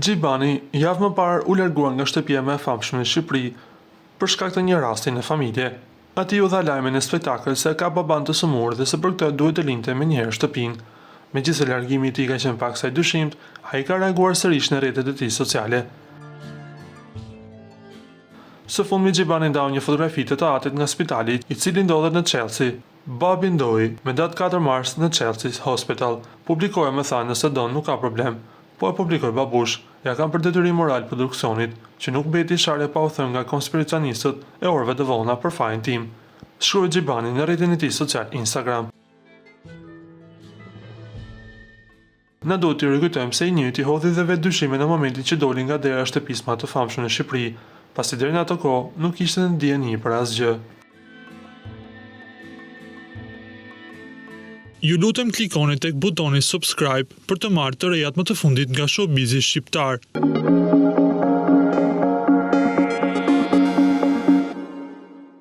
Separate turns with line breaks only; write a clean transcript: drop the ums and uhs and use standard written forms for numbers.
Gjibani javë më parë u largua nga shtëpia më e famshme në Shqipëri për shkak të një rasti në familje. Ati u dha lajmin e spektakël se ka baban të sëmurë dhe se për këtë duhet të linte menjëherë shtëpinë. Megjithëse largimi i tij ka qenë pak sa i dyshimt, ai ka reaguar sërish në rrjetet e tij sociale. Së fundmi Gjibani ndau një fotografi të atit nga spitali i cili ndodhet në Chelsea. Babi ndoi me datë 4 mars në Chelsea Hospital. Publikoja më tha nëse don nuk ka problem, po e publikoi babush, ja kanë për detyrim moral produksionit, që nuk mbeti sharje pa u thënë nga konspiracionistët e orëve të vonë për fajin tim. Shkroi Gjibani në rrjetin e tij social Instagram. Na duhet të rikujtojmë se i njëjti hodhi dhe vetë dyshime në momentin që doli nga dera e shtëpisë më të famshme në Shqipëri, pasi deri në ato kohë nuk kishte ndjeni për asgjë.
Ju lutem klikoni tek butoni subscribe për të marrë të rejat më të fundit nga showbizi shqiptar.